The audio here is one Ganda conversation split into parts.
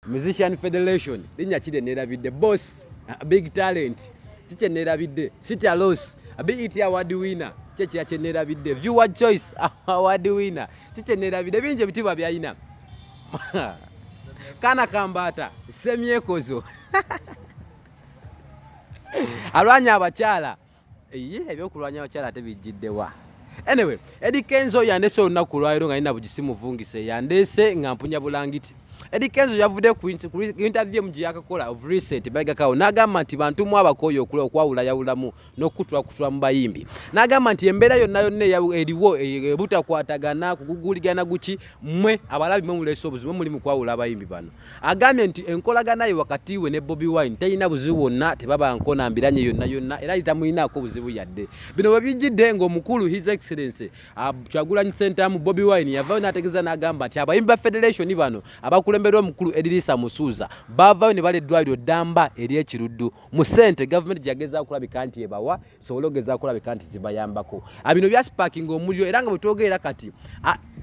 Musician Federation linnya kide nerabidde boss big talent kiche nerabidde City Loss a big award winner cheche ya nerabidde viewer choice award winner kiche nerabidde binje bitibwa byayina kana kambata semyekozo alwanya abakyala ebyokulwanya abakyala ate bijjiddewa. Anyway, Eddy Kenzo yandese olunaku lwaliro nga alina bugisimu vungise yandese nga mpunya bulangiti. Eddy Kenzo yavudde ku interview mu gyakakola of recent bagakawo n'agamba nti bantu mu abakoyo okula okwawula yawulamu n'okutwa mu bayimbi. N'agamba nti embeera yonna eriwo ebutakwatagana kuguguligana guki mmwe abalabi mwe muleese obuzibu muli mu kwawula abayimbi bano. Agambye nti enkolagana ye wakati we ne Bobi Wine talina buzibu bwonna tebaba nkona mbiranye yonna era tamulinako buzibu yadde. Bino bwe bijjidde ng'omukulu His Excellency Kyagulanyi Center mu Bobi Wine yavaayo n'ategeeza n'agamba nti abayimbi ba Federation bano abakulemberwa omukulu Edilisa Musuuza bavaayo ne baleddwaliro ddamba ery'ekiruddu mu ssente gavumenti gyagezaaku okulabika nti ebawa sobola okugezaaku okulabika nti zibayambako. Bino byasipakinga omuliro era nga bwe twogerera kati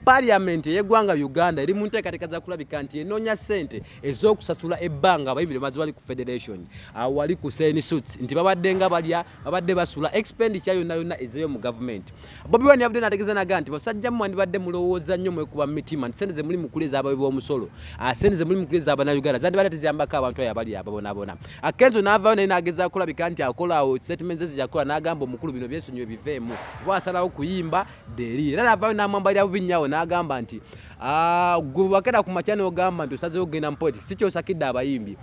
Parliament y'eggwanga Uganda eri mu nteekateeka za kulabika nti enoonya ssente ez'okusasula ebbanga abayimbi lye bamaze wali ku Federation wali ku Seni Suits nti babadde nga balya babadde basula expenditure yonna ezeeyo mu gavumenti. Bobi Wine yavudde n'ategeeza n'agamba nti basajja mmwe mwandibadde mulowooza nnyo mwekuba mu mitima nti ssente ze muli mu kuleza abawi b'omusolo ssente ze muli mu kuleza Abannayuganda zandibadde teziyambako abantu abo abali ababonabona. Kenzo n'avaayo naye n'agezaako okulabika nti akolaawo statements ze yakola n'agamba omukulu bino byesonyiwe biveemu kuba asalawo kuyimba deri era n'avaayo n'amwambalira bubinnyawo n'agamba nti gwe wakera ku makyano ogamba nti osazeewo okugenda mu politics si kyosakidde abayimbi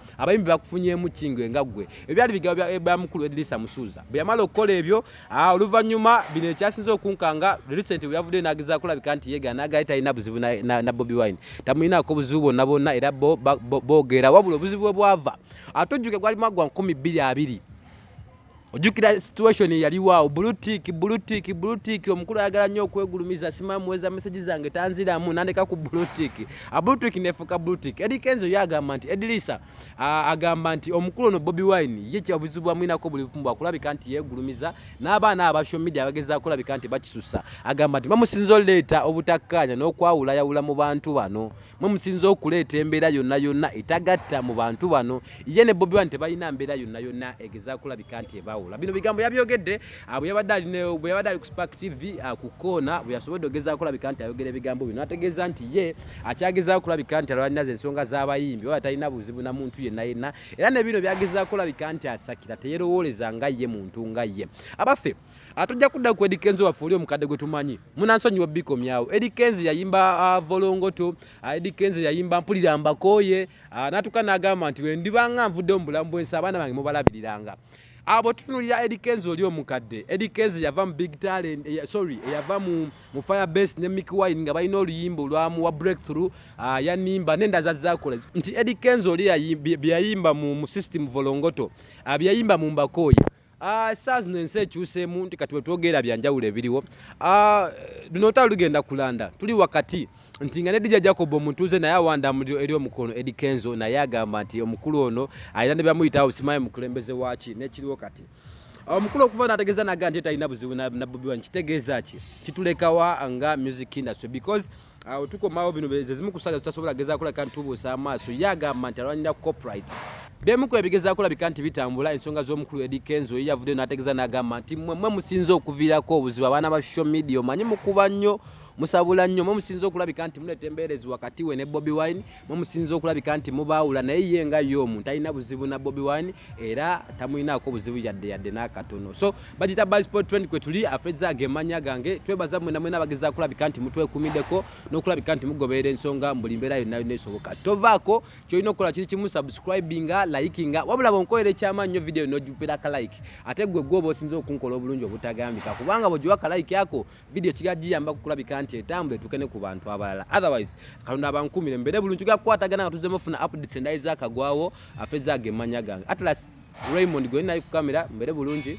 bakufunyeemu kingwe nga ggwe. Ebyali bigabo bya mukulu Edilisa Musuuza bwe yamala okukola ebyo oluvannyuma bino ekyasinze okunkanga recent bwe yavudde n'agezaako okulabika nti yeegana n'agaye talina buzibu na Bobi Wine tamulinako buzibu bonna era boogera wabula obuzibu bwe bwava atujjuke gwali maggwa 2020 ojjukira situation yaliwaawo bulutik omukulu ayagala nnyo okwegulumiza simamuweza message zange tanziramu nandeka ku bulutik nefuuka bulutik. Eddy Kenzo yagamba nti Edilisa agamba nti omukulu ono Bobi Wine ye kyabuzibu bwamulinako buli bumu bwakulabika nti yeegulumiza n'abaana aba social media bagezaako kulabika nti bakisusa. Agamba nti mwemusinza oleeta obutakkaanya n'okwawula yawula mu bantu bano mwemusinza okuleeta embeera yonna etagatta mu bantu bano ye ne Bobi Wine tebalina mbeera yonna egezaako kulabika nti ebawula. Bino bigambo yabyogedde bwe yabadde ali ku Spark TV ku koona bwe yasobodde ogezaako kulabika nti ayogera ebigambo bino ategeeza nti ye akyagezaako kulabika nti alwaniriza ensonga z'abayimbi oba talina buzibu na muntu yenna era ne bino byagezaako kulabika nti asakira teyerowooleza nga ye muntu nga ye. Abaffe tujja kudda ku Eddy Kenzo waffe oli omukadde gwe tumanyi munansonyiwa bikomyawo. Eddy Kenzo yayimba volongoto Eddy Kenzo yayimba mpulira mbakooye n'atuuka n'agamba nti we ndibanga nvudde mu bulamu bw'ensi abaana bange mubalabiriranga. Abo tutunulira Eddy Kenzo oli omukadde. Eddy Kenzo yava mu big talent yava mu Firebase ne Mick Wine nga balina oluyimba olwamu wa breakthrough yanimba n'endaza zaakola nti Eddy Kenzo oli byayimba mu system volongoto byayimba mu mbakooye saa zino ensi ekyuseemu nti kati wetwogera byanjawulo ebiriwo luno otalo lugenda kulanda tuli wakati nti nga ne DJ Jacob omutuuze naye awanda eri omukono Eddy Kenzo naye agamba nti omukulu ono alina ne bamuyitawo simanyi mukulembeze waaki nekiriwo kati omukulu okuva n'ategeeza n'agamba nti talina buzibu na Bobi Wine kitegeeza ki kitulekawa nga music industry because tukomawo bino zezimu kusaga zitasobola gezaako kulabika nti tubuusa amaaso ye agamba nti alwanira copyright byemu ebigezaako kulabika nti bitambula ensonga z'omukulu Eddy Kenzo ye yavudde n'ategeeza n'agamba nti mmwe musinze okuviirako obuzibu abaana ba social media omanyi mukuba nnyo musabula nnyo musinze okulabika nti muleeta embeerezi wakati we ne Bobi Wine musinze okulabika nti mubaawula naye ye nga y'omu talina buzibu na Bobi Wine era tamulinako buzibu yadde n'akatono. So bagita Sport Trend kwe tuli afreza gemanya gange twebaza mmwe namwe n'abagezaako kulabika nti mutwekumiddeko n'okulabika nti mugoberera ensonga mbuli mbeera yonna esoboka. Tovaako kyolina okukola kiri kimu subscribinga likinga wabula bonkoyera ekyamaannyo video n'ojjupira ka like ate gwe gwoba osinze okunkola obulungi obutagambika kubanga bw'ogiwa ka like yako video kigajiyamba kulabika nti etambule tukene ku bantu abalala. Otherwise Katonda abankumire mbere bulungi gakwatagana nga tuzze mufuna updates endayiza akagwawo afreza gemanya gange Atlas Raymond gwe nayi ku kamera mbere bulungi.